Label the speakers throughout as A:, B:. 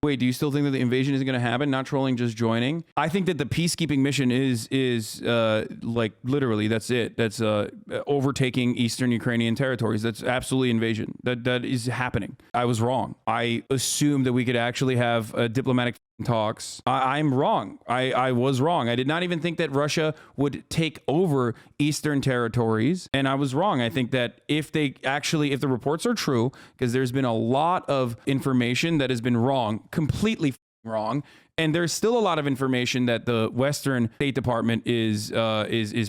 A: Wait, do you still think that the invasion isn't going to happen? Not trolling, just joining. I think that the peacekeeping mission is like literally that's it. That's overtaking eastern Ukrainian territories. That's absolutely invasion. That is happening. I was wrong. I assumed that we could actually have diplomatic talks. I'm wrong. I was wrong. I did not even think that Russia would take over eastern territories, and I was wrong. I think that if the reports are true, because there's been a lot of information that has been wrong, completely wrong, and there's still a lot of information that the Western State Department is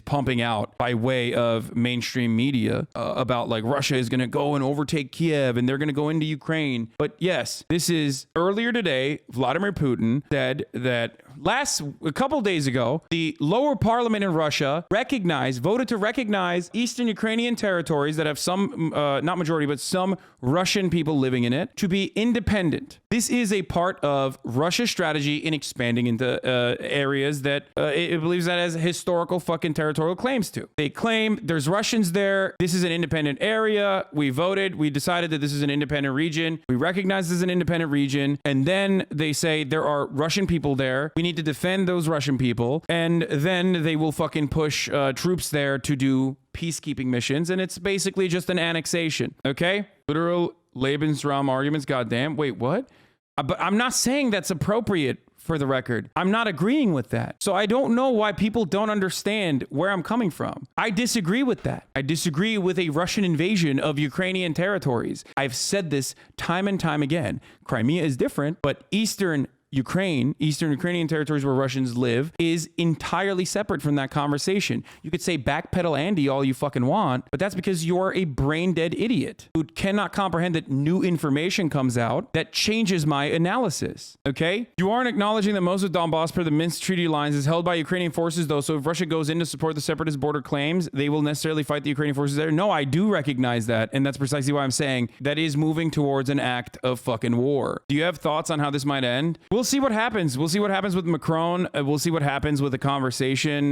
A: pumping out by way of mainstream media about like Russia is going to go and overtake Kiev and they're going to go into Ukraine. But yes, this is earlier today. Vladimir Putin said that a couple days ago, the lower parliament in Russia voted to recognize eastern Ukrainian territories that have some, not majority, but some Russian people living in it to be independent. This is a part of Russia's strategy in expanding into areas that it believes that has historical fucking territorial claims to. They claim there's Russians there. This is an independent area. We voted. We decided that this is an independent region. We recognize this as an independent region. And then they say there are Russian people there. We need to defend those Russian people. And then they will fucking push troops there to do peacekeeping missions. And it's basically just an annexation. Okay? Literal Lebensraum arguments. Goddamn. Wait, what? But I'm not saying that's appropriate. For the record, I'm not agreeing with that. So I don't know why people don't understand where I'm coming from. I disagree with that. I disagree with a Russian invasion of Ukrainian territories. I've said this time and time again. Crimea is different, but eastern Ukrainian territories where Russians live is entirely separate from that conversation. You could say backpedal Andy all you fucking want, but that's because you're a brain dead idiot who cannot comprehend that new information comes out that changes my analysis. Okay? You aren't acknowledging that most of Donbas per the Minsk Treaty lines is held by Ukrainian forces though, so if Russia goes in to support the separatist border claims, they will necessarily fight the Ukrainian forces there. No, I do recognize that, and that's precisely why I'm saying that is moving towards an act of fucking war. Do you have thoughts on how this might end? We'll see what happens. We'll see what happens with Macron. We'll see what happens with the conversation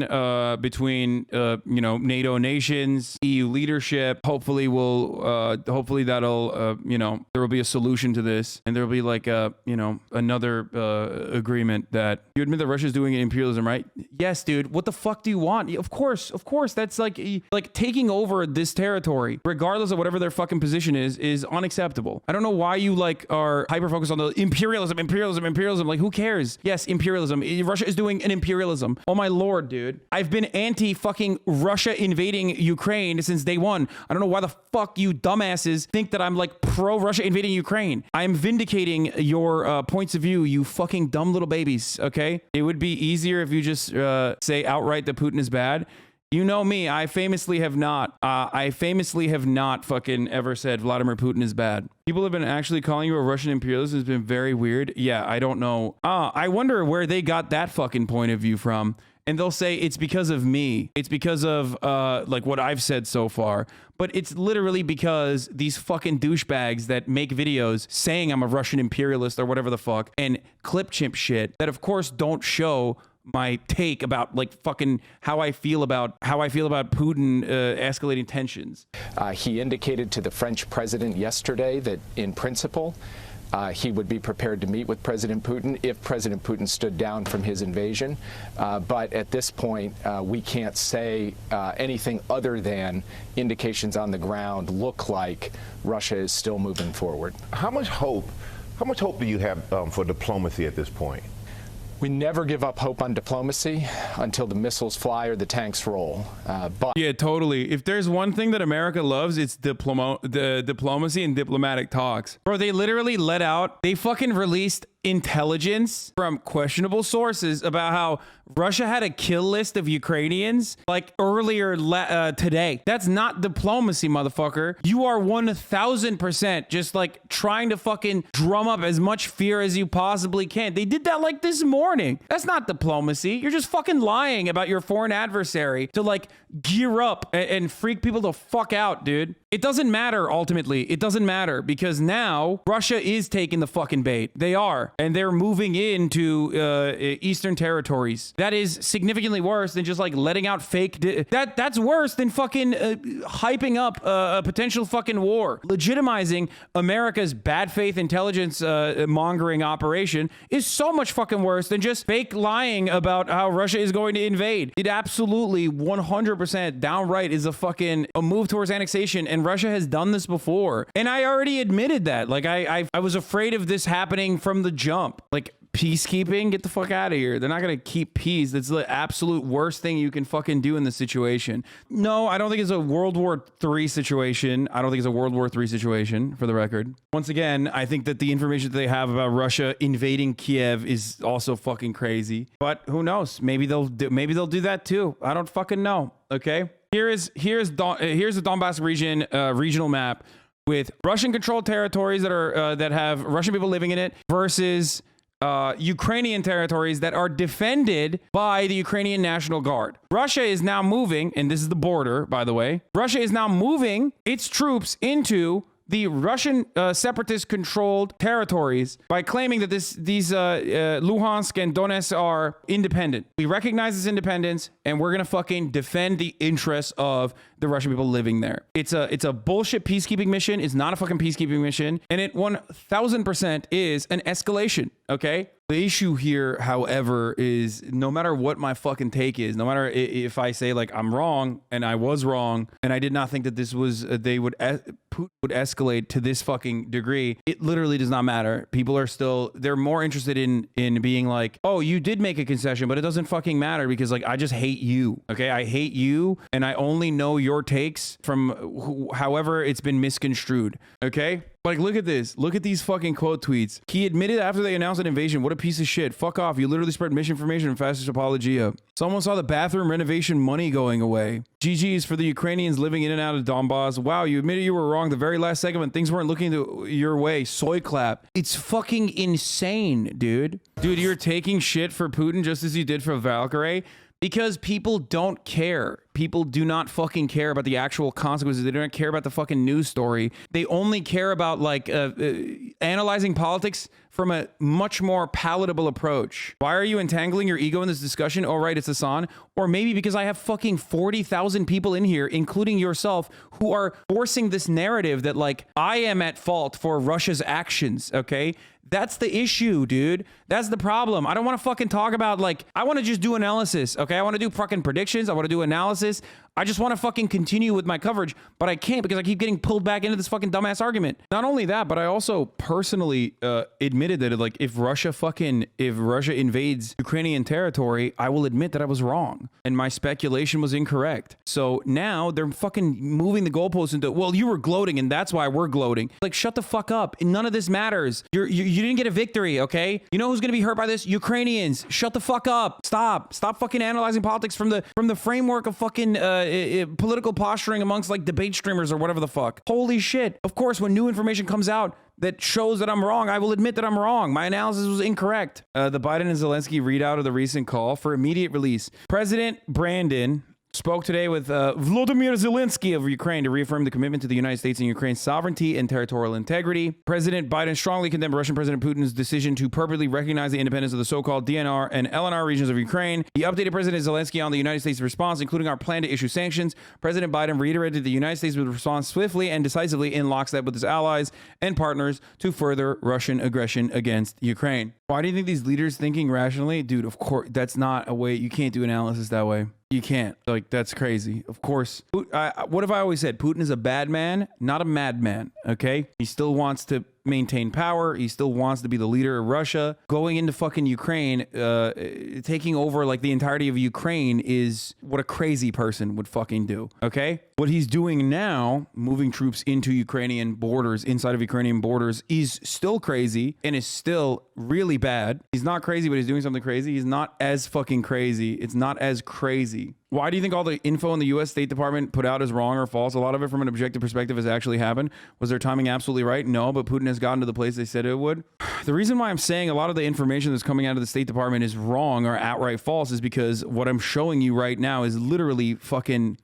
A: between NATO nations, EU leadership. Hopefully that'll there will be a solution to this, and there will be like another agreement that you admit that Russia's doing imperialism, right? Yes, dude. What the fuck do you want? Of course. That's like taking over this territory, regardless of whatever their fucking position is unacceptable. I don't know why you are hyper focused on the imperialism. Like, who cares? Yes, imperialism. Russia is doing an imperialism. Oh my lord, dude. I've been anti-fucking Russia invading Ukraine since day one. I don't know why the fuck you dumbasses think that I'm like pro-Russia invading Ukraine. I am vindicating your points of view, you fucking dumb little babies, okay? It would be easier if you just say outright that Putin is bad. You know me, I famously have not fucking ever said Vladimir Putin is bad. People have been actually calling you a Russian imperialist. It's been very weird. Yeah, I don't know. I wonder where they got that fucking point of view from. And they'll say it's because of me. It's because of like what I've said so far. But it's literally because these fucking douchebags that make videos saying I'm a Russian imperialist or whatever the fuck and clip chimp shit that of course don't show my take about like fucking how I feel about Putin escalating tensions.
B: He indicated to the French president yesterday that in principle he would be prepared to meet with President Putin if President Putin stood down from his invasion. But at this point, we can't say anything other than indications on the ground look like Russia is still moving forward. How much hope do you have for diplomacy at this point? We never give up hope on diplomacy until the missiles fly or the tanks roll.
A: Yeah, totally. If there's one thing that America loves, it's the diplomacy and diplomatic talks. Bro, they fucking released intelligence from questionable sources about how Russia had a kill list of Ukrainians like earlier today. That's not diplomacy, motherfucker. You are 1000% just like trying to fucking drum up as much fear as you possibly can. They did that like this morning. That's not diplomacy. You're just fucking lying about your foreign adversary to like gear up and freak people the fuck out, dude. It doesn't matter ultimately. It doesn't matter because now Russia is taking the fucking bait. They are. And they're moving into eastern territories. That is significantly worse than just like letting out fake. That's worse than fucking hyping up a potential fucking war. Legitimizing America's bad faith intelligence mongering operation is so much fucking worse than just fake lying about how Russia is going to invade. It absolutely 100% downright is a move towards annexation, and Russia has done this before. And I already admitted that. Like I was afraid of this happening from the jump. Like peacekeeping, get the fuck out of here. They're not gonna keep peace. That's the absolute worst thing you can fucking do in this situation. No, I don't think it's a World War III situation. I don't think it's a World War III situation, for the record. Once again, I think that the information that they have about Russia invading Kiev is also fucking crazy. But who knows? Maybe they'll do that too. I don't fucking know. Okay. Here's the Donbas region regional map with Russian-controlled territories that have Russian people living in it versus Ukrainian territories that are defended by the Ukrainian National Guard. Russia is now moving, and this is the border, by the way. Russia is now moving its troops into the Russian separatist-controlled territories by claiming that these Luhansk and Donetsk are independent. We recognize this independence, and we're gonna fucking defend the interests of the Russian people living there. It's a bullshit peacekeeping mission. It's not a fucking peacekeeping mission, and it 1000% is an escalation. Okay. The issue here, however, is no matter what my fucking take is, no matter if I say like I'm wrong and I was wrong and I did not think that this was Putin would escalate to this fucking degree, it literally does not matter. People are still, they're more interested in being like, oh, you did make a concession, but it doesn't fucking matter because like I just hate you. Okay, I hate you and I only know your takes from however it's been misconstrued. Okay. Like, look at this. Look at these fucking quote tweets. He admitted after they announced an invasion, what a piece of shit. Fuck off. You literally spread misinformation and fascist apologia. Someone saw the bathroom renovation money going away. GG's for the Ukrainians living in and out of Donbas. Wow, you admitted you were wrong the very last second when things weren't looking your way. Soy clap. It's fucking insane, dude. Dude, you're taking shit for Putin just as you did for Valkyrie. Because people don't care. People do not fucking care about the actual consequences. They don't care about the fucking news story. They only care about like analyzing politics from a much more palatable approach. Why are you entangling your ego in this discussion? Oh, right, it's Hasan. Or maybe because I have fucking 40,000 people in here, including yourself, who are forcing this narrative that like I am at fault for Russia's actions, okay? That's the issue, dude. That's the problem. I don't want to fucking talk about like, I want to just do analysis, okay? I want to do fucking predictions. I want to do analysis. I just want to fucking continue with my coverage, but I can't because I keep getting pulled back into this fucking dumbass argument. Not only that, but I also personally admitted that like if Russia invades Ukrainian territory, I will admit that I was wrong and my speculation was incorrect. So now they're fucking moving the goalposts into, well, you were gloating and that's why we're gloating. Like, shut the fuck up. None of this matters. You didn't get a victory, okay? You know who's gonna be hurt by this? Ukrainians. Shut the fuck up. Stop fucking analyzing politics from the framework of fucking political posturing amongst like debate streamers or whatever the fuck. Holy shit. Of course, when new information comes out that shows that I'm wrong, I will admit that I'm wrong. My analysis was incorrect. The Biden and Zelensky readout of the recent call for immediate release. President Brandon spoke today with Volodymyr Zelensky of Ukraine to reaffirm the commitment to the United States and Ukraine's sovereignty and territorial integrity. President Biden strongly condemned Russian President Putin's decision to purportedly recognize the independence of the so-called DNR and LNR regions of Ukraine. He updated President Zelensky on the United States' response, including our plan to issue sanctions. President Biden reiterated the United States would respond swiftly and decisively in lockstep with its allies and partners to further Russian aggression against Ukraine. Why do you think these leaders thinking rationally? Dude, of course, that's not a way. You can't do analysis that way. You can't. Like, that's crazy. Of course. What have I always said? Putin is a bad man, not a madman, okay? He still wants to maintain power. He still wants to be the leader of Russia. Going into fucking Ukraine, taking over like the entirety of Ukraine is what a crazy person would fucking do, okay? What he's doing now, moving troops into Ukrainian borders, inside of Ukrainian borders, is still crazy and is still really bad. He's not crazy, but he's doing something crazy. He's not as fucking crazy. It's not as crazy Why do you think all the info in the U.S. State Department put out is wrong or false? A lot of it from an objective perspective has actually happened. Was their timing absolutely right? No, but Putin has gotten to the place they said it would. The reason why I'm saying a lot of the information that's coming out of the State Department is wrong or outright false is because what I'm showing you right now is literally fucking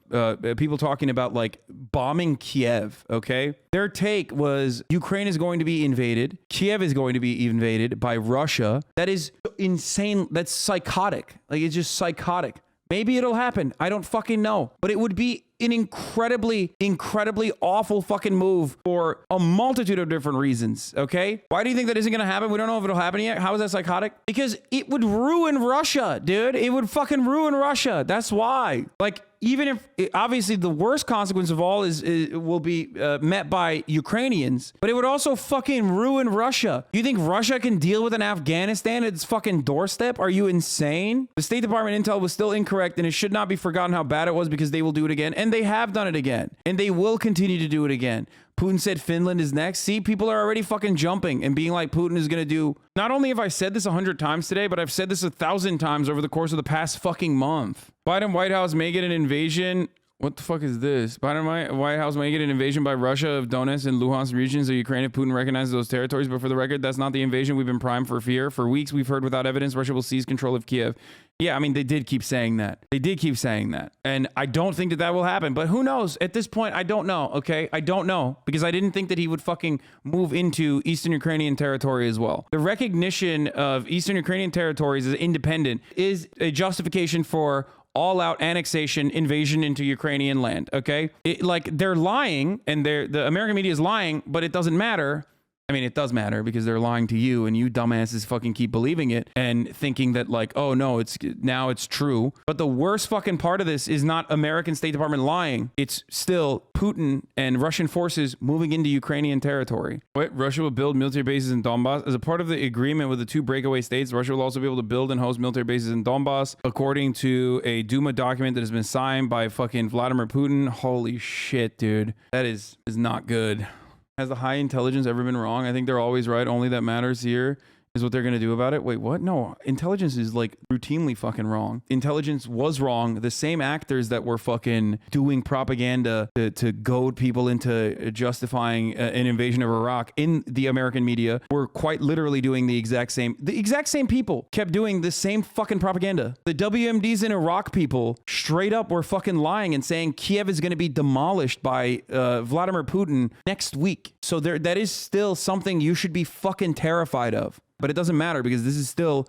A: people talking about like bombing Kiev, okay? Their take was Ukraine is going to be invaded. Kiev is going to be invaded by Russia. That is insane. That's psychotic. Like, it's just psychotic. Maybe it'll happen. I don't fucking know. But it would be an incredibly, incredibly awful fucking move for a multitude of different reasons, okay? Why do you think that isn't going to happen? We don't know if it'll happen yet. How is that psychotic? Because it would ruin Russia, dude. It would fucking ruin Russia. That's why. Like, even if, obviously, the worst consequence of all will be met by Ukrainians, but it would also fucking ruin Russia. You think Russia can deal with an Afghanistan at its fucking doorstep? Are you insane? The State Department intel was still incorrect, and it should not be forgotten how bad it was because they will do it again. And they have done it again. And they will continue to do it again. Putin said Finland is next. See, people are already fucking jumping and being like, Putin is going to do. Not only have I said this 100 times today, but I've said this 1,000 times over the course of the past fucking month. Biden White House may get an invasion. What the fuck is this? Biden White House may get an invasion by Russia of Donetsk and Luhansk regions of Ukraine if Putin recognizes those territories. But for the record, that's not the invasion we've been primed for fear. For weeks, we've heard without evidence Russia will seize control of Kiev. Yeah, I mean, they did keep saying that. They did keep saying that. And I don't think that that will happen. But who knows? At this point, I don't know, okay? I don't know. Because I didn't think that he would fucking move into Eastern Ukrainian territory as well. The recognition of Eastern Ukrainian territories as independent is a justification for all-out annexation, invasion into Ukrainian land, okay? Like, they're lying, and the American media is lying, but it doesn't matter. I mean, it does matter because they're lying to you, and you dumbasses fucking keep believing it and thinking that, like, oh no, now it's true. But the worst fucking part of this is not American State Department lying. It's still Putin and Russian forces moving into Ukrainian territory. What? Russia will build military bases in Donbas. As a part of the agreement with the two breakaway states, Russia will also be able to build and host military bases in Donbas, according to a Duma document that has been signed by fucking Vladimir Putin. Holy shit, dude. That is not good. Has the high intelligence ever been wrong? I think they're always right. Only that matters here is what they're going to do about it. Wait, what? No, intelligence is like routinely fucking wrong. Intelligence was wrong. The same actors that were fucking doing propaganda to goad people into justifying an invasion of Iraq in the American media were quite literally doing the exact same people kept doing the same fucking propaganda. The WMDs in Iraq people straight up were fucking lying and saying Kiev is going to be demolished by Vladimir Putin next week. So that is still something you should be fucking terrified of. But it doesn't matter because this is still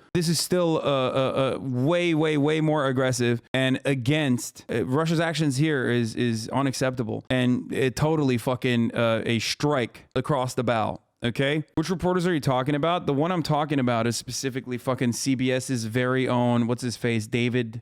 A: way more aggressive and against Russia's actions here is unacceptable and it totally fucking a strike across the bow. Okay, which reporters are you talking about? The one I'm talking about is specifically fucking CBS's very own what's his face David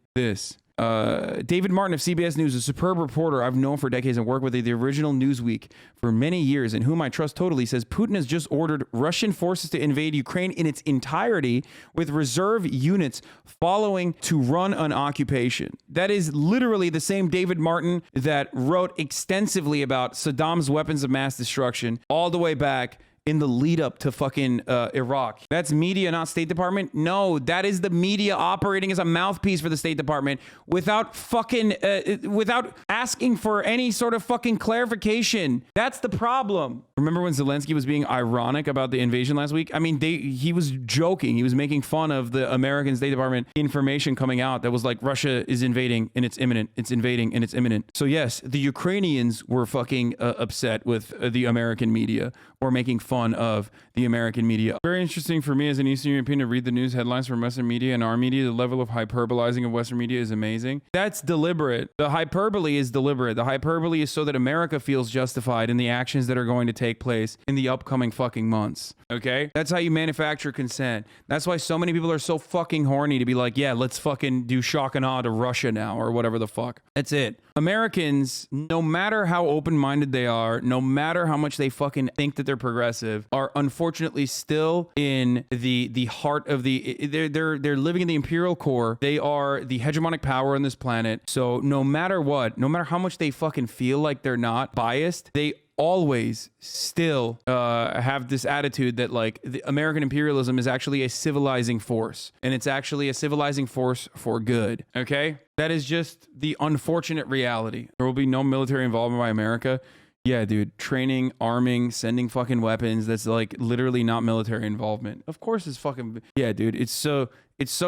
A: Martin of CBS News, a superb reporter I've known for decades and worked with at the original Newsweek for many years and whom I trust totally, says Putin has just ordered Russian forces to invade Ukraine in its entirety with reserve units following to run an occupation. That is literally the same David Martin that wrote extensively about Saddam's weapons of mass destruction all the way back in the lead up to fucking Iraq. That's media, not State Department. No, that is the media operating as a mouthpiece for the State Department without fucking, without asking for any sort of fucking clarification. That's the problem. Remember when Zelensky was being ironic about the invasion last week? I mean, he was joking. He was making fun of the American State Department information coming out that was like, Russia is invading and it's imminent. It's invading and it's imminent. So yes, the Ukrainians were fucking upset with the American media or making fun of the American media. Very interesting for me as an Eastern European to read the news headlines from Western media and our media. The level of hyperbolizing of Western media is amazing. That's deliberate. The hyperbole is deliberate. The hyperbole is so that America feels justified in the actions that are going to take place in the upcoming fucking months. Okay? That's how you manufacture consent. That's why so many people are so fucking horny to be like, yeah, let's fucking do shock and awe to Russia now or whatever the fuck. That's it. Americans, no matter how open-minded they are, no matter how much they fucking think that they're progressive, are unfortunately still in the heart of they're living in the imperial core. They are the hegemonic power on this planet. So no matter what, no matter how much they fucking feel like they're not biased, they always still have this attitude that like the American imperialism is actually a civilizing force and it's actually a civilizing force for good. Okay? That is just the unfortunate reality. There will be no military involvement by America. Yeah, dude, training, arming, sending fucking weapons. That's like literally not military involvement. Of course it's fucking, yeah, dude. It's so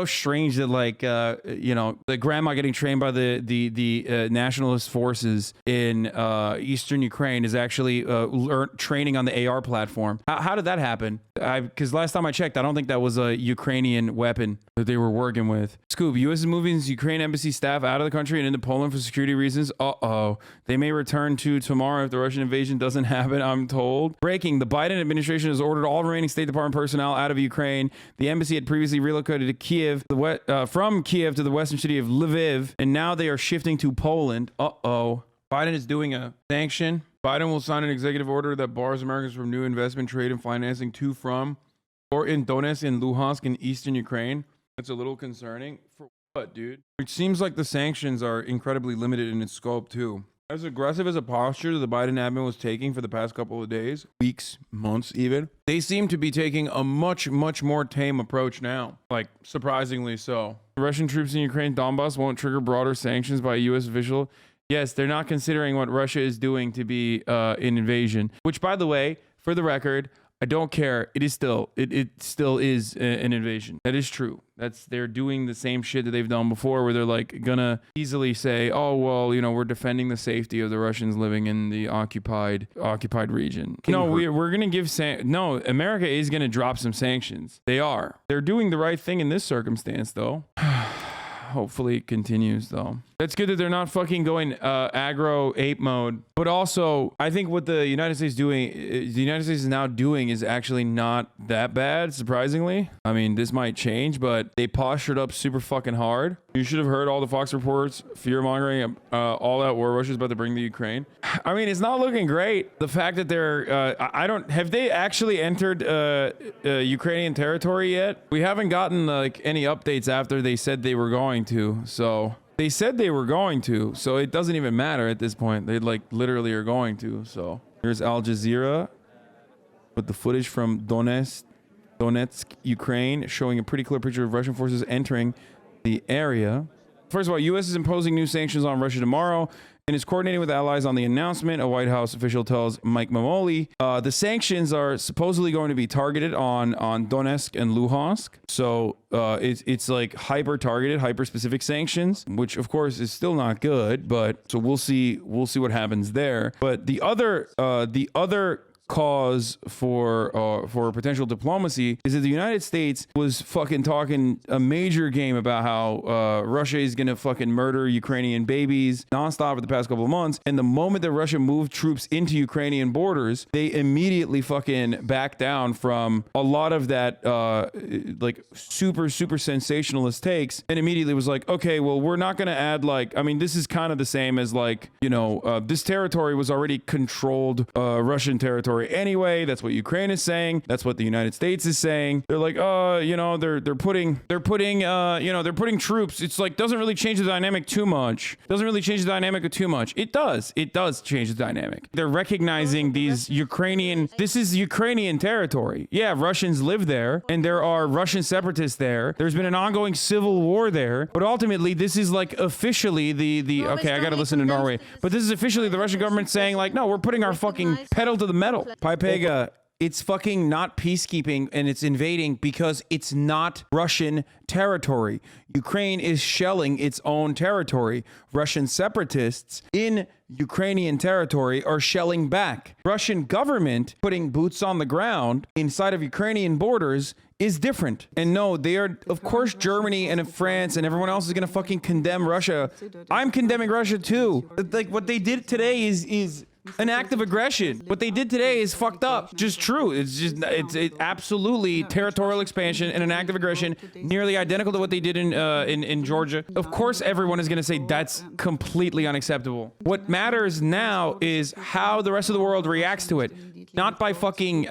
A: strange that like, you know, the grandma getting trained by the nationalist forces in Eastern Ukraine is actually training on the AR platform. How did that happen? Because last time I checked, I don't think that was a Ukrainian weapon that they were working with. Scoop, U.S. is moving its Ukraine embassy staff out of the country and into Poland for security reasons. Uh-oh. They may return to tomorrow if the Russian invasion doesn't happen, I'm told. Breaking, the Biden administration has ordered all remaining State Department personnel out of Ukraine. The embassy had previously relocated to Kiev, from Kiev to the western city of Lviv, and now they are shifting to Poland. Uh-oh. Biden is doing a sanction. Biden will sign an executive order that bars Americans from new investment, trade, and financing to, from, or in Donetsk and Luhansk in eastern Ukraine. That's a little concerning. For what, dude? It seems like the sanctions are incredibly limited in its scope, too. As aggressive as a posture the Biden admin was taking for the past couple of days, weeks, months even, they seem to be taking a much, much more tame approach now. Like, surprisingly so. The Russian troops in Ukraine, Donbas, won't trigger broader sanctions by a U.S. official. Yes, they're not considering what Russia is doing to be an invasion. Which, by the way, for the record, I don't care. It still is an invasion. That is true. They're doing the same shit that they've done before, where they're like gonna easily say, "Oh well, you know, we're defending the safety of the Russians living in the occupied region." No, we're gonna give no. America is gonna drop some sanctions. They are. They're doing the right thing in this circumstance, though. Hopefully it continues, though. That's good that they're not fucking going aggro ape mode. But also, I think what the United States is now doing is actually not that bad, surprisingly. I mean, this might change, but they postured up super fucking hard. You should have heard all the Fox reports, fear-mongering, all out war Russia's about to bring to Ukraine. I mean, it's not looking great. The fact that they're, have they actually entered Ukrainian territory yet? We haven't gotten like any updates after they said they were going to, so... They said they were going to, so it doesn't even matter at this point. They like literally are going to, so. Here's Al Jazeera with the footage from Donetsk, Ukraine, showing a pretty clear picture of Russian forces entering the area. First of all, U.S. is imposing new sanctions on Russia tomorrow and is coordinating with allies on the announcement. A White House official tells Mike Mamoli the sanctions are supposedly going to be targeted on Donetsk and Luhansk. So it's like hyper-targeted, hyper-specific sanctions, which of course is still not good. But so we'll see what happens there. But the other cause for potential diplomacy is that the United States was fucking talking a major game about how Russia is gonna fucking murder Ukrainian babies nonstop for the past couple of months, and the moment that Russia moved troops into Ukrainian borders, they immediately fucking backed down from a lot of that like super sensationalist takes, and immediately was like, okay, well, we're not gonna add, like, I mean, this is kind of the same as, like, you know, this territory was already controlled Russian territory anyway. That's what Ukraine is saying. That's what the United States is saying. They're like, you know, they're putting troops. It's like, doesn't really change the dynamic too much. Doesn't really change the dynamic too much. It does change the dynamic. They're recognizing this is Ukrainian territory. Yeah, Russians live there and there are Russian separatists there. There's been an ongoing civil war there, but ultimately this is like officially okay, I gotta listen to Norway, but this is officially the Russian government saying like, no, we're putting our fucking pedal to the metal. Pipega, it's fucking not peacekeeping and it's invading because it's not Russian territory. Ukraine is shelling its own territory. Russian separatists in Ukrainian territory are shelling back. Russian government putting boots on the ground inside of Ukrainian borders is different. And no, they are, of course, Germany and France and everyone else is gonna fucking condemn Russia. I'm condemning Russia too. Like, what they did today is an act of aggression. What they did today is fucked up. Just true. It's absolutely territorial expansion and an act of aggression, nearly identical to what they did in Georgia. Of course, everyone is going to say that's completely unacceptable. What matters now is how the rest of the world reacts to it. Not by fucking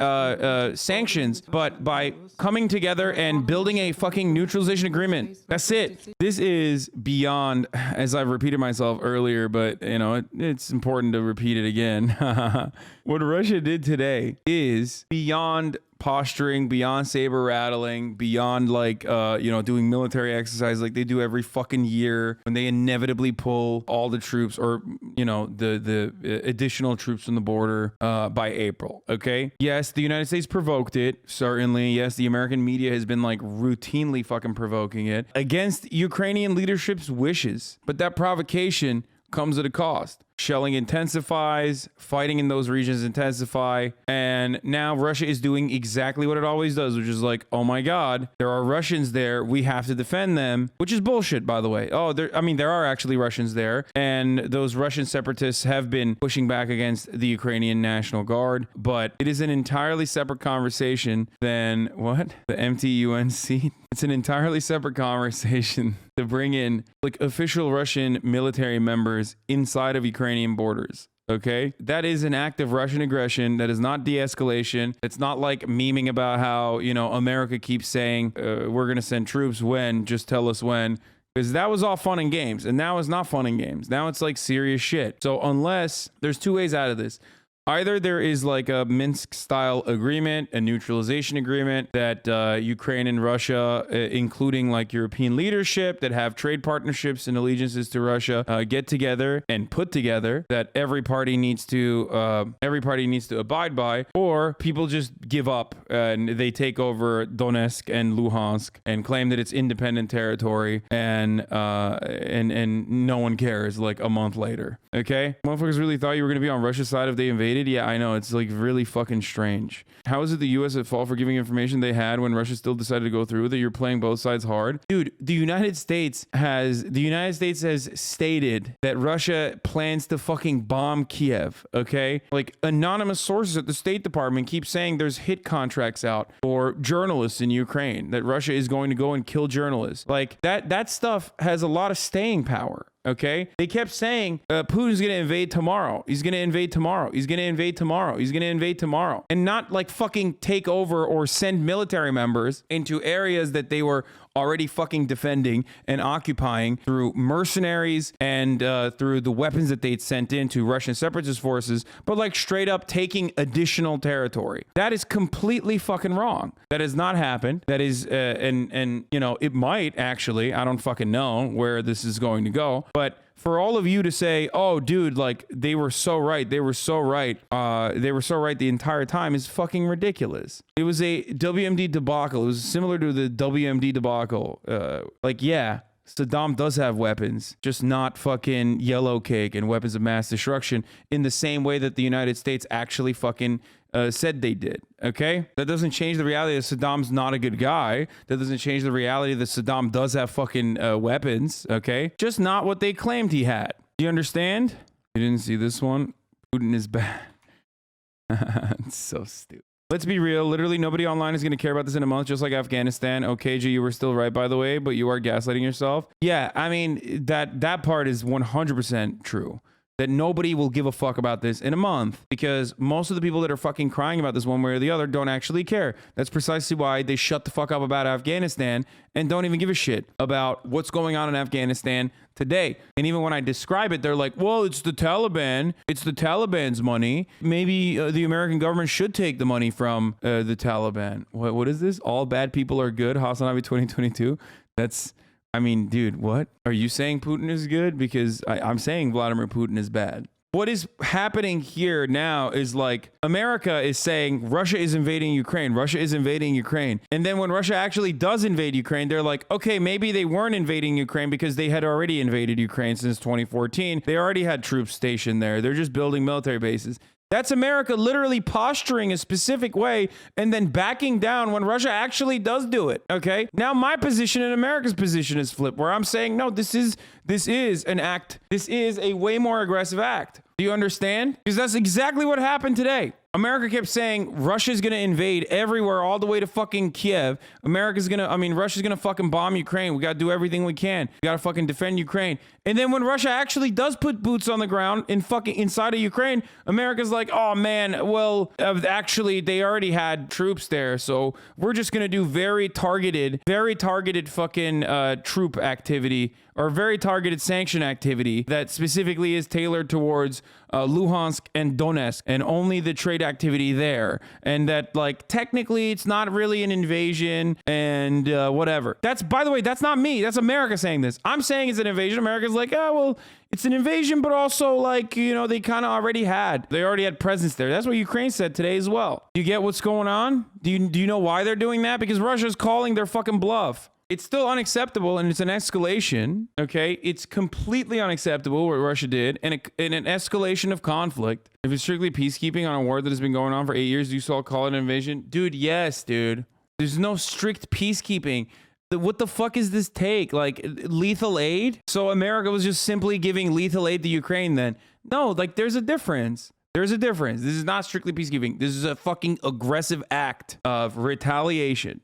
A: sanctions, but by coming together and building a fucking neutralization agreement. That's it. This is beyond, as I've repeated myself earlier, but you know, it's important to repeat it again. again. What Russia did today is beyond posturing, beyond saber rattling, beyond like doing military exercise like they do every fucking year when they inevitably pull all the troops or the additional troops from the border by April. Okay, yes, the United States provoked it, certainly. Yes, the American media has been like routinely fucking provoking it against Ukrainian leadership's wishes, but that provocation comes at a cost. Shelling intensifies, fighting in those regions intensify, and now Russia is doing exactly what it always does, which is like, oh my God, there are Russians there, we have to defend them, which is bullshit, by the way. There are actually Russians there, and those Russian separatists have been pushing back against the Ukrainian National Guard, but it is an entirely separate conversation than what? The MTUNC? It's an entirely separate conversation to bring in like official Russian military members inside of Ukrainian borders. Okay, that is an act of Russian aggression. That is not de-escalation. It's not like memeing about how America keeps saying we're gonna send troops when, just tell us when, because that was all fun and games, and now it's not fun and games. Now it's like serious shit. So unless there's two ways out of this. Either there is like a Minsk-style agreement, a neutralization agreement that Ukraine and Russia, including like European leadership that have trade partnerships and allegiances to Russia, get together and put together that every party needs to abide by, or people just give up and they take over Donetsk and Luhansk and claim that it's independent territory and no one cares like a month later. Okay, motherfuckers really thought you were gonna be on Russia's side if they invaded. Yeah, I know. It's like really fucking strange. How is it the U.S. at fault for giving information they had when Russia still decided to go through with it? You're playing both sides hard. Dude, the United States has stated that Russia plans to fucking bomb Kiev, okay? Like anonymous sources at the State Department keep saying there's hit contracts out for journalists in Ukraine, that Russia is going to go and kill journalists. Like that stuff has a lot of staying power. Okay, they kept saying Putin's gonna invade tomorrow. He's gonna invade tomorrow. He's gonna invade tomorrow. He's gonna invade tomorrow, and not like fucking take over or send military members into areas that they were already fucking defending and occupying through mercenaries and through the weapons that they'd sent into Russian separatist forces, but like straight up taking additional territory. That is completely fucking wrong. That has not happened. That is, and it might actually. I don't fucking know where this is going to go, but for all of you to say, oh, dude, like they were so right. They were so right. They were so right the entire time is fucking ridiculous. It was a WMD debacle. It was similar to the WMD debacle. Yeah, Saddam does have weapons, just not fucking yellow cake and weapons of mass destruction in the same way that the United States actually fucking said they did. Okay, that doesn't change the reality that Saddam's not a good guy. That doesn't change the reality that Saddam does have fucking weapons. Okay, just not what they claimed he had. Do you understand? You didn't see this one? Putin is bad. It's so stupid. Let's be real. Literally nobody online is going to care about this in a month, just like Afghanistan. Okay, G, you were still right, by the way, but you are gaslighting yourself. Yeah, I mean, that part is 100% true. That nobody will give a fuck about this in a month because most of the people that are fucking crying about this one way or the other don't actually care. That's precisely why they shut the fuck up about Afghanistan and don't even give a shit about what's going on in Afghanistan today. And even when I describe it, they're like, well, it's the Taliban. It's the Taliban's money. Maybe the American government should take the money from the Taliban. What is this? All bad people are good. HasanAbi 2022. I mean, dude, what? Are you saying Putin is good? Because I'm saying Vladimir Putin is bad. What is happening here now is like America is saying Russia is invading Ukraine. Russia is invading Ukraine. And then when Russia actually does invade Ukraine, they're like, okay, maybe they weren't invading Ukraine because they had already invaded Ukraine since 2014. They already had troops stationed there. They're just building military bases. That's America literally posturing a specific way and then backing down when Russia actually does do it. Okay. Now my position and America's position is flipped, where I'm saying, no, this is an act. This is a way more aggressive act. Do you understand? Because that's exactly what happened today. America kept saying Russia's going to invade everywhere all the way to fucking Kiev. Russia's going to fucking bomb Ukraine. We got to do everything we can. We got to fucking defend Ukraine. And then when Russia actually does put boots on the ground in fucking inside of Ukraine, America's like, oh man, well, actually they already had troops there. So we're just going to do very targeted fucking troop activity or very targeted sanction activity that specifically is tailored towards towards Luhansk and Donetsk and only the trade activity there, and that like technically it's not really an invasion and whatever. That's, by the way, that's not me. That's America saying this. I'm saying it's an invasion. America's like, oh, well, it's an invasion, but also like, you know, they kind of already had presence there. That's what Ukraine said today as well. Do you get what's going on? Do you know why they're doing that? Because Russia's calling their fucking bluff. It's still unacceptable, and it's an escalation, okay? It's completely unacceptable what Russia did, and an escalation of conflict. If it's strictly peacekeeping on a war that has been going on for 8 years, do you still call it an invasion? Dude, yes, dude. There's no strict peacekeeping. What the fuck is this take? Like, lethal aid? So America was just simply giving lethal aid to Ukraine then? No, like, there's a difference. There's a difference. This is not strictly peacekeeping. This is a fucking aggressive act of retaliation.